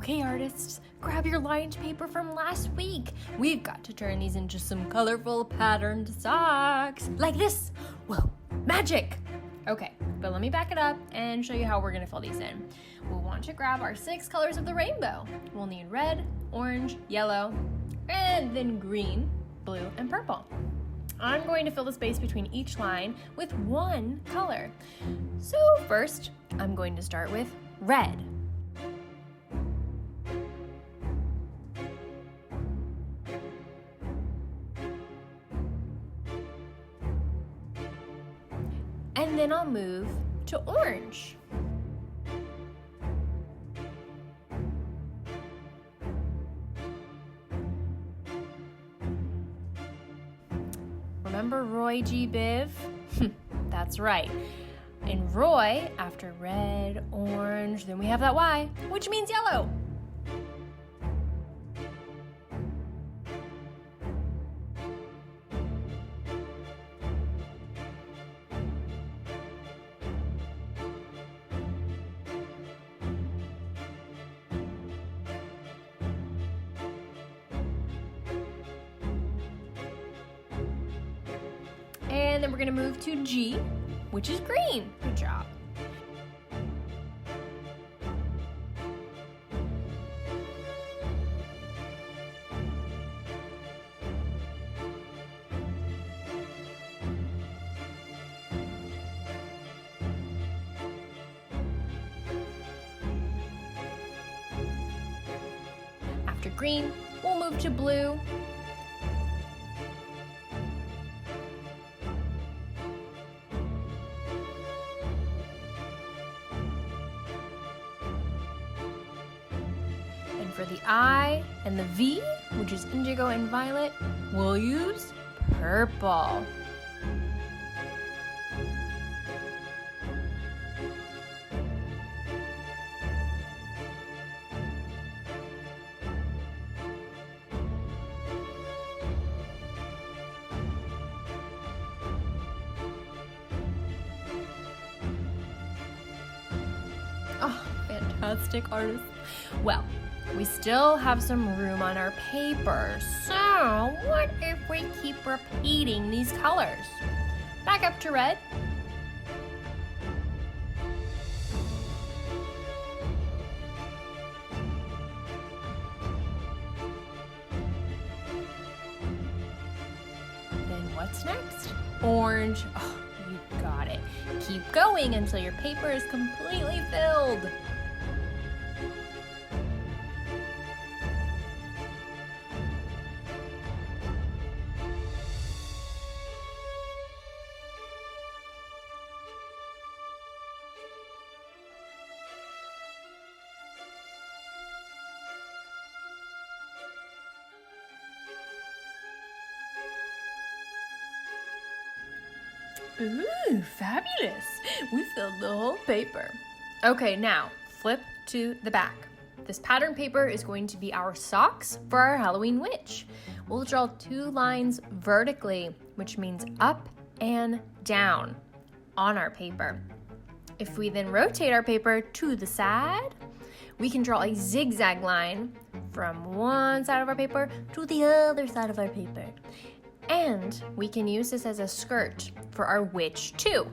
Okay, artists, grab your lined paper from last week. We've got to turn these into some colorful patterned socks. Like this. Whoa, magic! Okay, but let me back it up and show you how we're gonna fill these in. We'll want to grab our 6 colors of the rainbow. We'll need red, orange, yellow, and then green, blue, and purple. I'm going to fill the space between each line with one color. So first, I'm going to start with red. And then I'll move to orange. Remember Roy G. Biv? That's right. In Roy, after red, orange, then we have that Y, which means yellow. And then we're gonna move to G, which is green. Good job. After green, we'll move to blue. For the I and the V, which is indigo and violet, we'll use purple. Oh, fantastic, artists. Well, we still have some room on our paper, so what if we keep repeating these colors? Back up to red. Then what's next? Orange. Oh, you got it. Keep going until your paper is completely filled. Ooh, fabulous! We filled the whole paper. Okay, now flip to the back. This pattern paper is going to be our socks for our Halloween witch. We'll draw 2 lines vertically, which means up and down on our paper. If we then rotate our paper to the side, we can draw a zigzag line from one side of our paper to the other side of our paper. And we can use this as a skirt for our witch too.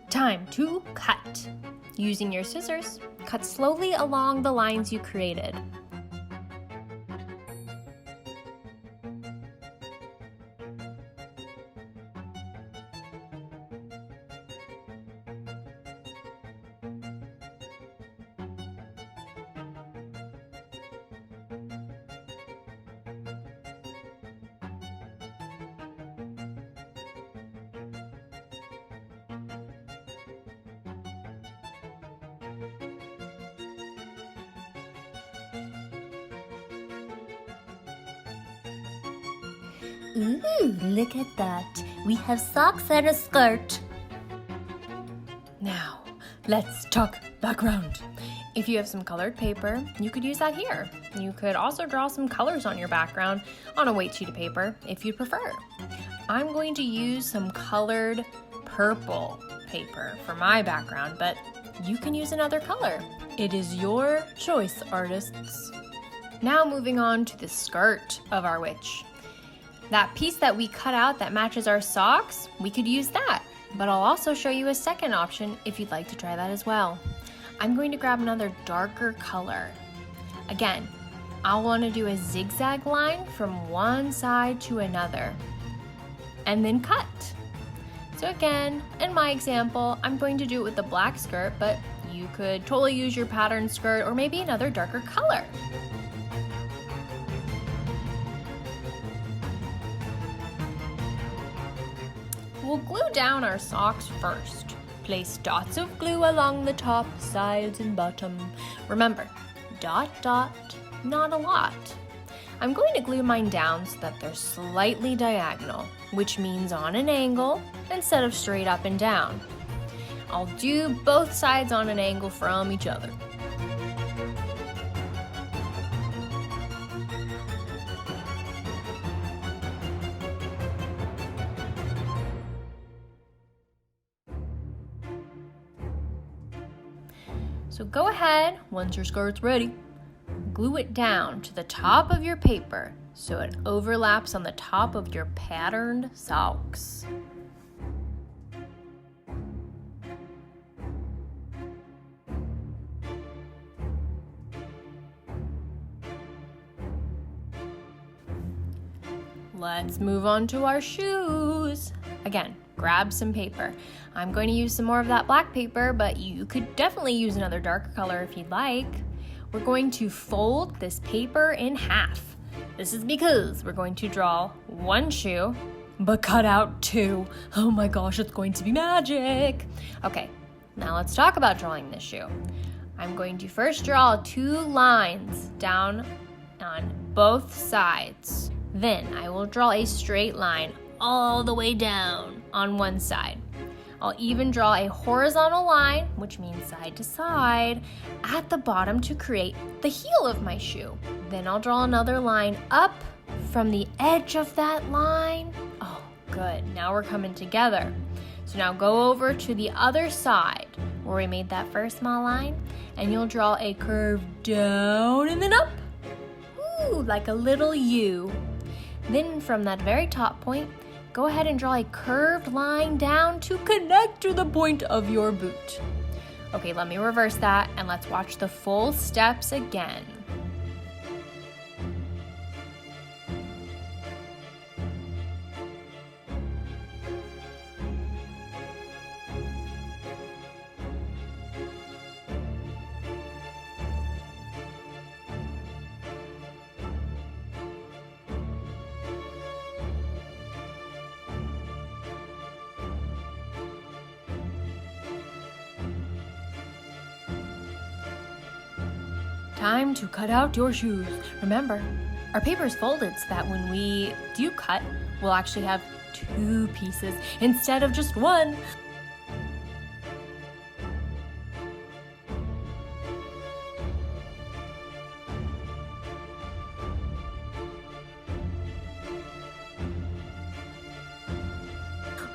Time to cut. Using your scissors, cut slowly along the lines you created. Ooh, look at that. We have socks and a skirt. Now, let's talk background. If you have some colored paper, you could use that here. You could also draw some colors on your background on a white sheet of paper if you prefer. I'm going to use some colored purple paper for my background, but you can use another color. It is your choice, artists. Now moving on to the skirt of our witch. That piece that we cut out that matches our socks, we could use that. But I'll also show you a second option if you'd like to try that as well. I'm going to grab another darker color. Again, I'll want to do a zigzag line from one side to another, and then cut. So again, in my example, I'm going to do it with the black skirt, but you could totally use your pattern skirt or maybe another darker color. We'll glue down our socks first. Place dots of glue along the top, sides, and bottom. Remember, dot, dot, not a lot. I'm going to glue mine down so that they're slightly diagonal, which means on an angle instead of straight up and down. I'll do both sides on an angle from each other. So go ahead, once your skirt's ready, glue it down to the top of your paper so it overlaps on the top of your patterned socks. Let's move on to our shoes. Again, grab some paper. I'm going to use some more of that black paper, but you could definitely use another darker color if you'd like. We're going to fold this paper in half. This is because we're going to draw one shoe, but cut out two. Oh my gosh, it's going to be magic. Okay, now let's talk about drawing this shoe. I'm going to first draw 2 lines down on both sides. Then I will draw a straight line all the way down on one side. I'll even draw a horizontal line, which means side to side, at the bottom to create the heel of my shoe. Then I'll draw another line up from the edge of that line. Oh, good. Now we're coming together. So now go over to the other side where we made that first small line, and you'll draw a curve down and then up. Ooh, like a little U. Then from that very top point, go ahead and draw a curved line down to connect to the point of your boot. Okay, let me reverse that and let's watch the full steps again. Time to cut out your shoes. Remember, our paper is folded so that when we do cut, we'll actually have 2 pieces instead of just 1.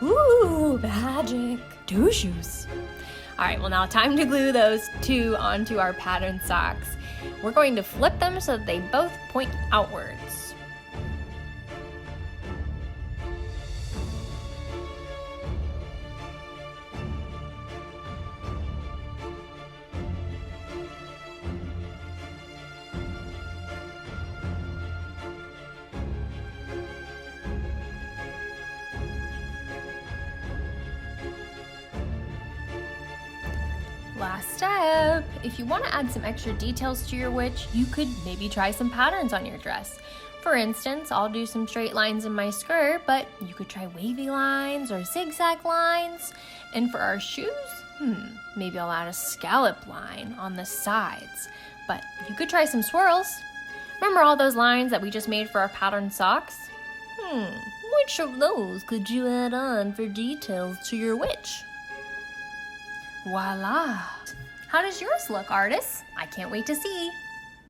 Ooh, magic. 2 shoes. All right, well now time to glue those 2 onto our patterned socks. We're going to flip them so that they both point outwards. Last step. If you want to add some extra details to your witch, you could maybe try some patterns on your dress. For instance, I'll do some straight lines in my skirt, but you could try wavy lines or zigzag lines. And for our shoes, maybe I'll add a scallop line on the sides. But you could try some swirls. Remember all those lines that we just made for our patterned socks? Which of those could you add on for details to your witch? Voila! How does yours look, artists? I can't wait to see.